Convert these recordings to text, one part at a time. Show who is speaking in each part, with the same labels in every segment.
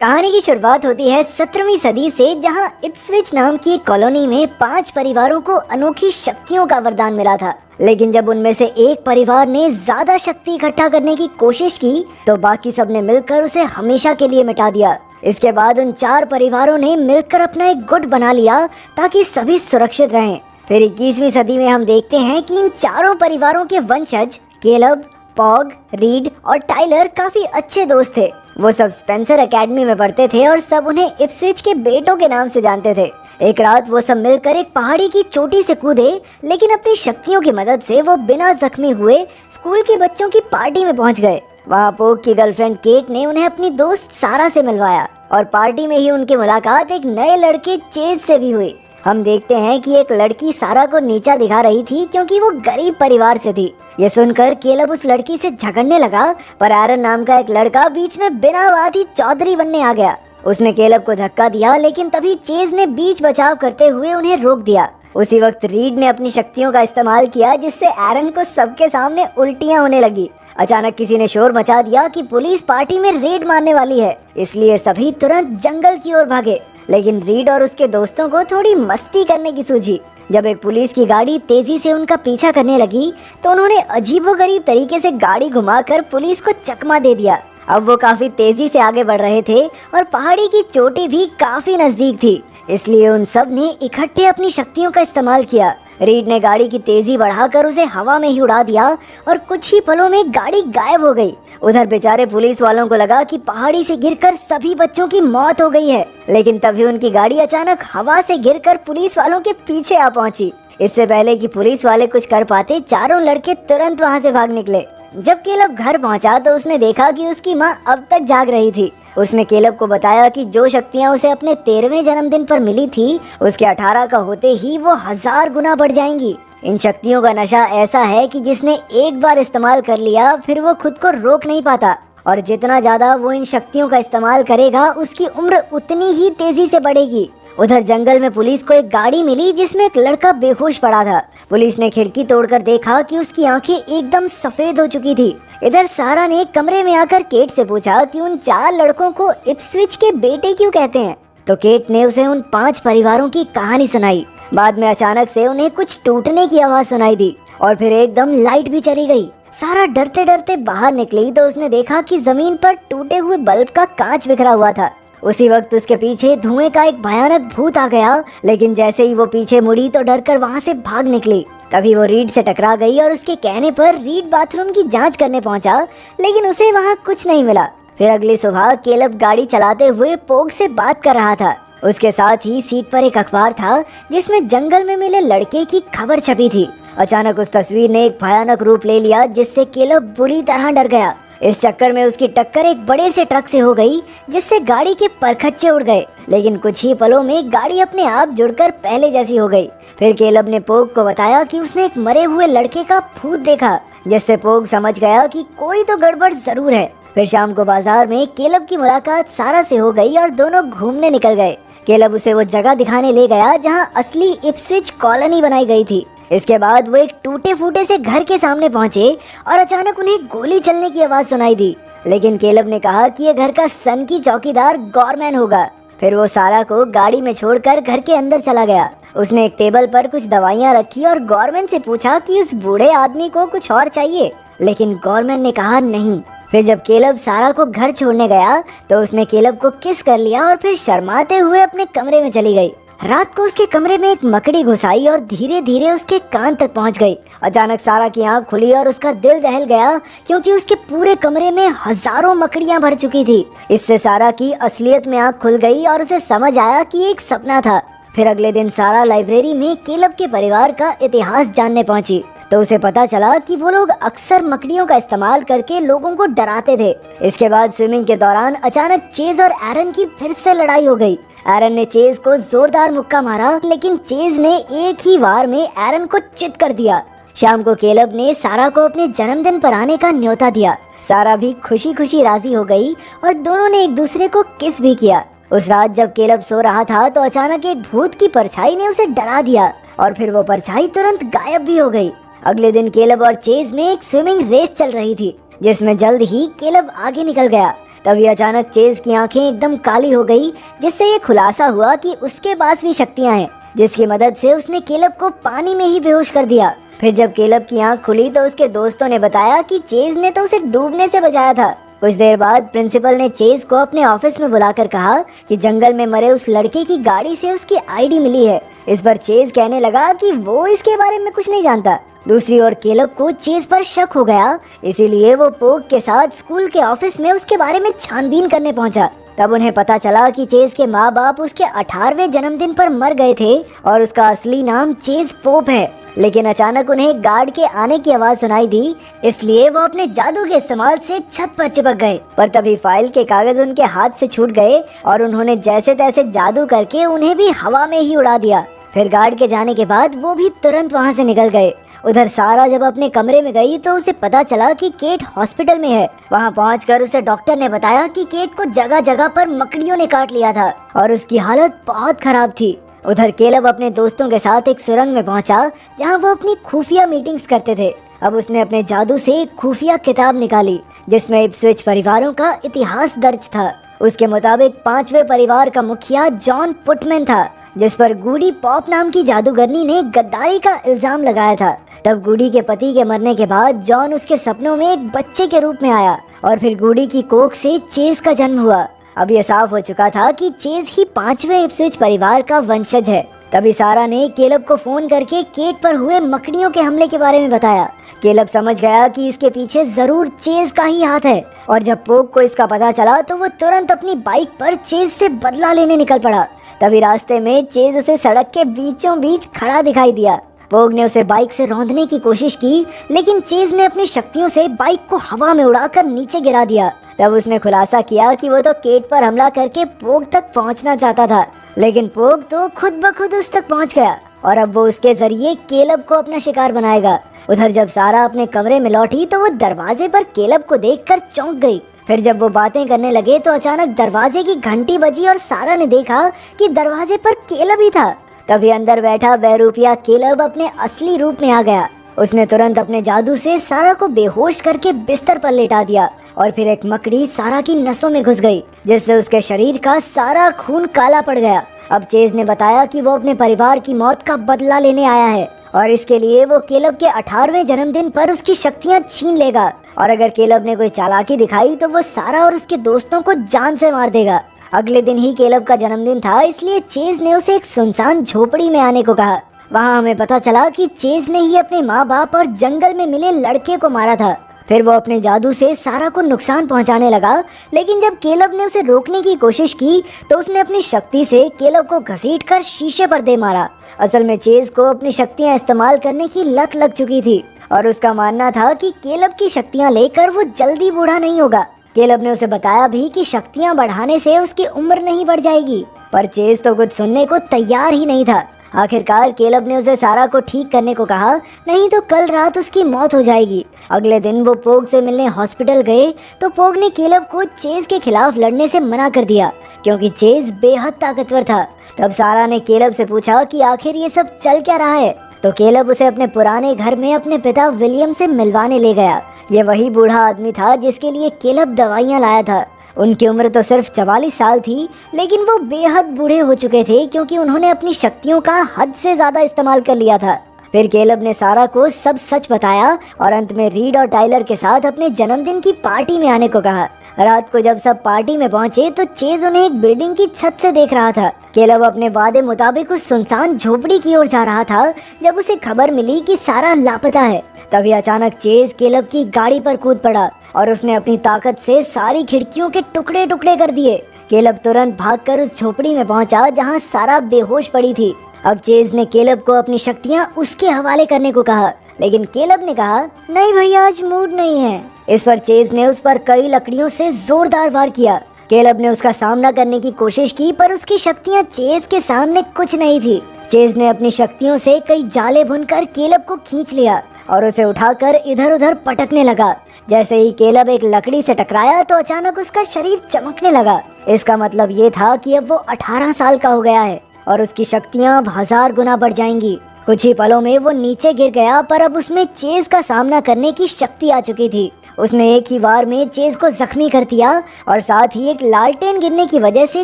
Speaker 1: कहानी की शुरुआत होती है 17वीं सदी से, जहां इप्सविच नाम की एक कॉलोनी में 5 परिवारों को अनोखी शक्तियों का वरदान मिला था। लेकिन जब उनमें से एक परिवार ने ज्यादा शक्ति इकट्ठा करने की कोशिश की तो बाकी सब ने मिलकर उसे हमेशा के लिए मिटा दिया। इसके बाद उन 4 परिवारों ने मिलकर अपना एक गुट बना लिया ताकि सभी सुरक्षित रहें। फिर 21वीं सदी में हम देखते हैं कि इन चारों परिवारों के वंशज केलब, पॉग, रीड और टाइलर काफी अच्छे दोस्त थे। वो सब स्पेंसर एकेडमी में पढ़ते थे और सब उन्हें इप्सविच के बेटों के नाम से जानते थे। एक रात वो सब मिलकर एक पहाड़ी की चोटी से कूदे, लेकिन अपनी शक्तियों की मदद से वो बिना जख्मी हुए स्कूल के बच्चों की पार्टी में पहुंच गए। वहाँ पोग की गर्लफ्रेंड केट ने उन्हें अपनी दोस्त सारा से मिलवाया और पार्टी में ही उनकी मुलाकात एक नए लड़के चेज से भी हुई। हम देखते हैं कि एक लड़की सारा को नीचा दिखा रही थी क्योंकि वो गरीब परिवार से थी। ये सुनकर केलब उस लड़की से झगड़ने लगा, पर एरन नाम का एक लड़का बीच में बिना बात ही चौधरी बनने आ गया। उसने केलब को धक्का दिया, लेकिन तभी चेज ने बीच बचाव करते हुए उन्हें रोक दिया। उसी वक्त रीड ने अपनी शक्तियों का इस्तेमाल किया, जिससे एरन को सबके सामने उल्टियां होने लगी। अचानक किसी ने शोर मचा दिया कि पुलिस पार्टी में रेड मारने वाली है, इसलिए सभी तुरंत जंगल की ओर भागे। लेकिन रीड और उसके दोस्तों को थोड़ी मस्ती करने की सूझी। जब एक पुलिस की गाड़ी तेजी से उनका पीछा करने लगी तो उन्होंने अजीबोगरीब तरीके से गाड़ी घुमाकर पुलिस को चकमा दे दिया। अब वो काफी तेजी से आगे बढ़ रहे थे और पहाड़ी की चोटी भी काफी नजदीक थी, इसलिए उन सब ने इकट्ठे अपनी शक्तियों का इस्तेमाल किया। रीड ने गाड़ी की तेजी बढ़ाकर उसे हवा में ही उड़ा दिया और कुछ ही पलों में गाड़ी गायब हो गई। उधर बेचारे पुलिस वालों को लगा कि पहाड़ी से गिरकर सभी बच्चों की मौत हो गई है, लेकिन तभी उनकी गाड़ी अचानक हवा से गिरकर पुलिस वालों के पीछे आ पहुंची। इससे पहले कि पुलिस वाले कुछ कर पाते, चारों लड़के तुरंत वहां से भाग निकले। जब केलब घर पहुंचा तो उसने देखा कि उसकी माँ अब तक जाग रही थी। उसने केलब को बताया कि जो शक्तियां उसे अपने 13वें जन्मदिन पर मिली थी, उसके 18 का होते ही वो 1000 गुना बढ़ जाएंगी। इन शक्तियों का नशा ऐसा है कि जिसने एक बार इस्तेमाल कर लिया फिर वो खुद को रोक नहीं पाता, और जितना ज्यादा वो इन शक्तियों का इस्तेमाल करेगा उसकी उम्र उतनी ही तेजी से बढ़ेगी। उधर जंगल में पुलिस को एक गाड़ी मिली जिसमें एक लड़का बेहोश पड़ा था। पुलिस ने खिड़की तोड़कर देखा कि उसकी आंखें एकदम सफेद हो चुकी थी। इधर सारा ने कमरे में आकर केट से पूछा कि उन 4 लड़कों को इप्सविच के बेटे क्यों कहते हैं, तो केट ने उसे उन 5 परिवारों की कहानी सुनाई। बाद में अचानक से उन्हें कुछ टूटने की आवाज सुनाई दी और फिर एकदम लाइट भी चली गई। सारा डरते डरते बाहर निकली तो उसने देखा कि जमीन पर टूटे हुए बल्ब का कांच बिखरा हुआ था। उसी वक्त उसके पीछे धुएं का एक भयानक भूत आ गया, लेकिन जैसे ही वो पीछे मुड़ी तो डरकर वहां से भाग निकली। तभी वो रीड से टकरा गई और उसके कहने पर रीड बाथरूम की जांच करने पहुंचा, लेकिन उसे वहां कुछ नहीं मिला। फिर अगली सुबह केलब गाड़ी चलाते हुए पोग से बात कर रहा था। उसके साथ ही सीट पर एक अखबार था जिसमें जंगल में मिले लड़के की खबर छपी थी। अचानक उस तस्वीर ने एक भयानक रूप ले लिया, जिससे केलब बुरी तरह डर गया। इस चक्कर में उसकी टक्कर एक बड़े से ट्रक से हो गई, जिससे गाड़ी के परखच्चे उड़ गए, लेकिन कुछ ही पलों में गाड़ी अपने आप जुड़कर पहले जैसी हो गई। फिर केलब ने पोग को बताया कि उसने एक मरे हुए लड़के का भूत देखा, जिससे पोग समझ गया कि कोई तो गड़बड़ जरूर है। फिर शाम को बाजार में केलब की मुलाकात सारा से हो गई और दोनों घूमने निकल गए। केलब उसे वो जगह दिखाने ले गया जहाँ असली इप्सविच कॉलोनी बनाई गई थी। इसके बाद वो एक टूटे फूटे से घर के सामने पहुंचे और अचानक उन्हें गोली चलने की आवाज सुनाई दी, लेकिन केलब ने कहा कि ये घर का सन की चौकीदार गॉरमैन होगा। फिर वो सारा को गाड़ी में छोड़कर घर के अंदर चला गया। उसने एक टेबल पर कुछ दवाइयां रखी और गॉरमैन से पूछा कि उस बूढ़े आदमी को कुछ और चाहिए, लेकिन गॉरमैन ने कहा नहीं। फिर जब केलब सारा को घर छोड़ने गया तो उसने केलब को किस कर लिया और फिर शर्माते हुए अपने कमरे में चली गई। रात को उसके कमरे में एक मकड़ी घुस आई और धीरे धीरे उसके कान तक पहुंच गई। अचानक सारा की आंख खुली और उसका दिल दहल गया, क्योंकि उसके पूरे कमरे में हजारों मकड़ियां भर चुकी थी। इससे सारा की असलियत में आंख खुल गई और उसे समझ आया कि एक सपना था। फिर अगले दिन सारा लाइब्रेरी में केलब के परिवार का इतिहास जानने पहुंची, तो उसे पता चला कि वो लोग अक्सर मकड़ियों का इस्तेमाल करके लोगों को डराते थे। इसके बाद स्विमिंग के दौरान अचानक चेज और एरन की फिर से लड़ाई हो गई। एरन ने चेज को जोरदार मुक्का मारा, लेकिन चेज ने एक ही वार में एरन को चित कर दिया। शाम को केलब ने सारा को अपने जन्मदिन पर आने का न्योता दिया। सारा भी खुशी खुशी राजी हो गई और दोनों ने एक दूसरे को किस भी किया। उस रात जब केलब सो रहा था तो अचानक एक भूत की परछाई ने उसे डरा दिया और फिर वो परछाई तुरंत गायब भी हो गई। अगले दिन केलब और चेज में एक स्विमिंग रेस चल रही थी, जिसमें जल्द ही केलब आगे निकल गया। तभी अचानक चेज की आंखें एकदम काली हो गई, जिससे ये खुलासा हुआ कि उसके पास भी शक्तियां हैं, जिसकी मदद से उसने केलब को पानी में ही बेहोश कर दिया। फिर जब केलब की आंख खुली तो उसके दोस्तों ने बताया कि चेज ने तो उसे डूबने से बचाया था। कुछ देर बाद प्रिंसिपल ने चेज को अपने ऑफिस में बुलाकर कहा कि जंगल में मरे उस लड़के की गाड़ी से उसकी आईडी मिली है। इस पर चेज कहने लगा कि वो इसके बारे में कुछ नहीं जानता। दूसरी ओर केलब को चेज पर शक हो गया, इसीलिए वो पोग के साथ स्कूल के ऑफिस में उसके बारे में छानबीन करने पहुंचा। तब उन्हें पता चला कि चेज के माँ बाप उसके 18वें जन्मदिन पर मर गए थे और उसका असली नाम चेज पोप है। लेकिन अचानक उन्हें गार्ड के आने की आवाज सुनाई दी, इसलिए वो अपने जादू के इस्तेमाल से छत पर चिपक गए। पर तभी फाइल के कागज उनके हाथ से छूट गए और उन्होंने जैसे तैसे जादू करके उन्हें भी हवा में ही उड़ा दिया। फिर गार्ड के जाने के बाद वो भी तुरंत वहाँ से निकल गए। उधर सारा जब अपने कमरे में गई तो उसे पता चला कि केट हॉस्पिटल में है। वहाँ पहुंचकर उसे डॉक्टर ने बताया कि केट को जगह जगह पर मकड़ियों ने काट लिया था और उसकी हालत बहुत खराब थी। उधर केलब अपने दोस्तों के साथ एक सुरंग में पहुंचा, जहां वो अपनी खुफिया मीटिंग्स करते थे। अब उसने अपने जादू से एक खुफिया किताब निकाली, जिसमें इप्सविच परिवारों का इतिहास दर्ज था। उसके मुताबिक 5वें परिवार का मुखिया जॉन पुटमैन था, जिस पर गूडी पॉप नाम की जादूगरनी ने गद्दारी का इल्जाम लगाया था। तब गूडी के पति के मरने के बाद जॉन उसके सपनों में एक बच्चे के रूप में आया और फिर गूडी की कोख से चेज का जन्म हुआ। अब ये साफ हो चुका था कि चेज ही 5वें इप्सविच परिवार का वंशज है। तभी सारा ने केलब को फोन करके केट पर हुए मकड़ियों के हमले के बारे में बताया। केलब समझ गया कि इसके पीछे जरूर चेज का ही हाथ है और जब पोग को इसका पता चला तो वो तुरंत अपनी बाइक पर चेज से बदला लेने निकल पड़ा। तभी रास्ते में चेज उसे सड़क के बीचों बीच खड़ा दिखाई दिया। पोग ने उसे बाइक से रौंदने की कोशिश की, लेकिन चेज ने अपनी शक्तियों से बाइक को हवा में उड़ाकर नीचे गिरा दिया। तब उसने खुलासा किया कि वो तो केट पर हमला करके पोग तक पहुंचना चाहता था, लेकिन पोग तो खुद ब खुद उस तक पहुंच गया और अब वो उसके जरिए केलब को अपना शिकार बनाएगा। उधर जब सारा अपने कमरे में लौटी तो वो दरवाजे पर केलब को देखकर चौंक गई। फिर जब वो बातें करने लगे तो अचानक दरवाजे की घंटी बजी और सारा ने देखा कि दरवाजे पर केलब ही था। तभी अंदर बैठा बहरूपिया केलब अपने असली रूप में आ गया। उसने तुरंत अपने जादू से सारा को बेहोश करके बिस्तर पर लेटा दिया और फिर एक मकड़ी सारा की नसों में घुस गई, जिससे उसके शरीर का सारा खून काला पड़ गया। अब चेज ने बताया कि वो अपने परिवार की मौत का बदला लेने आया है और इसके लिए वो केलब के 18वें जन्मदिन पर उसकी शक्तियां छीन लेगा और अगर केलब ने कोई चालाकी दिखाई तो वो सारा और उसके दोस्तों को जान से मार देगा। अगले दिन ही केलब का जन्मदिन था, इसलिए चेज ने उसे एक सुनसान झोपड़ी में आने को कहा। वहाँ हमें पता चला कि चेज ने ही अपने माँ बाप और जंगल में मिले लड़के को मारा था। फिर वो अपने जादू से सारा को नुकसान पहुंचाने लगा, लेकिन जब केलब ने उसे रोकने की कोशिश की तो उसने अपनी शक्ति से केलब को घसीटकर शीशे पर दे मारा। असल में चेज को अपनी शक्तियां इस्तेमाल करने की लत लग चुकी थी और उसका मानना था कि केलब की शक्तियां लेकर वो जल्दी बूढ़ा नहीं होगा। केलब ने उसे बताया भी कि शक्तियां बढ़ाने से उसकी उम्र नहीं बढ़ जाएगी, पर चेज तो कुछ सुनने को तैयार ही नहीं था। आखिरकार केलब ने उसे सारा को ठीक करने को कहा, नहीं तो कल रात उसकी मौत हो जाएगी। अगले दिन वो पोग से मिलने हॉस्पिटल गए तो पोग ने केलब को चेज के खिलाफ लड़ने से मना कर दिया, क्योंकि चेज बेहद ताकतवर था। तब सारा ने केलब से पूछा कि आखिर ये सब चल क्या रहा है, तो केलब उसे अपने पुराने घर में अपने पिता विलियम से मिलवाने ले गया। ये वही बूढ़ा आदमी था जिसके लिए केलब दवाइयाँ लाया था। उनकी उम्र तो सिर्फ 44 साल थी, लेकिन वो बेहद बूढ़े हो चुके थे क्योंकि उन्होंने अपनी शक्तियों का हद से ज्यादा इस्तेमाल कर लिया था। फिर केलब ने सारा को सब सच बताया और अंत में रीड और टाइलर के साथ अपने जन्मदिन की पार्टी में आने को कहा। रात को जब सब पार्टी में पहुंचे तो चेज उन्हें एक बिल्डिंग की छत से देख रहा था। केलब अपने वादे मुताबिक उस सुनसान झोपड़ी की ओर जा रहा था जब उसे खबर मिली कि सारा लापता है। तभी अचानक चेज केलब की गाड़ी पर कूद पड़ा और उसने अपनी ताकत से सारी खिड़कियों के टुकड़े टुकड़े कर दिए। केलब तुरंत भागकर उस झोपड़ी में पहुंचा जहां सारा बेहोश पड़ी थी। अब चेज ने केलब को अपनी शक्तियां उसके हवाले करने को कहा, लेकिन केलब ने कहा, नहीं भैया, आज मूड नहीं है। इस पर चेज ने उस पर कई लकड़ियों से जोरदार वार किया। केलब ने उसका सामना करने की कोशिश की, पर उसकी शक्तियां चेज के सामने कुछ नहीं थी। चेज ने अपनी शक्तियों से कई जाले बुनकर केलब को खींच लिया और उसे उठाकर इधर उधर पटकने लगा। जैसे ही केलब एक लकड़ी से टकराया तो अचानक उसका शरीर चमकने लगा। इसका मतलब ये था कि अब वो 18 साल का हो गया है और उसकी शक्तियां 1000 गुना बढ़ जाएंगी। कुछ ही पलों में वो नीचे गिर गया, पर अब उसमें चेज का सामना करने की शक्ति आ चुकी थी उसने एक ही वार में चेज को जख्मी कर दिया और साथ ही एक लालटेन गिरने की वजह से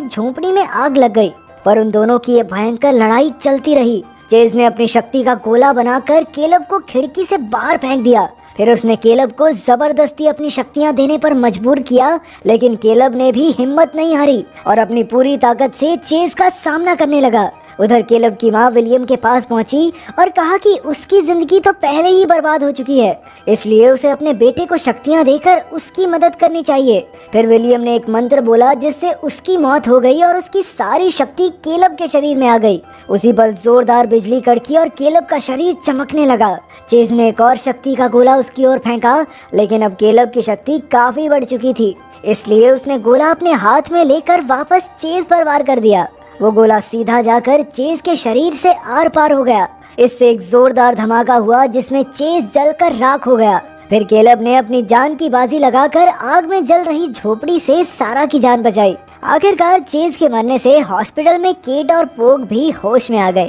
Speaker 1: झोंपड़ी में आग लग गई। पर उन दोनों की ये भयंकर लड़ाई चलती रही। चेज ने अपनी शक्ति का गोला बनाकर केलब को खिड़की से बाहर फेंक दिया। फिर उसने केलब को जबरदस्ती अपनी शक्तियां देने पर मजबूर किया, लेकिन केलब ने भी हिम्मत नहीं हारी और अपनी पूरी ताकत से चेज का सामना करने लगा। उधर केलब की माँ विलियम के पास पहुंची और कहा कि उसकी जिंदगी तो पहले ही बर्बाद हो चुकी है, इसलिए उसे अपने बेटे को शक्तियां देकर उसकी मदद करनी चाहिए। फिर विलियम ने एक मंत्र बोला जिससे उसकी मौत हो गई और उसकी सारी शक्ति केलब के शरीर में आ गई। उसी पल जोरदार बिजली कड़की और केलब का शरीर चमकने लगा। चेज ने एक और शक्ति का गोला उसकी ओर फेंका, लेकिन अब केलब की शक्ति काफी बढ़ चुकी थी, इसलिए उसने गोला अपने हाथ में लेकर वापस चेज पर वार कर दिया। वो गोला सीधा जाकर चेज के शरीर से आर पार हो गया। इससे एक जोरदार धमाका हुआ जिसमें चेज जलकर राख हो गया। फिर केलब ने अपनी जान की बाजी लगाकर आग में जल रही झोपड़ी से सारा की जान बचाई। आखिरकार चेज के मरने से हॉस्पिटल में केट और पोग भी होश में आ गए।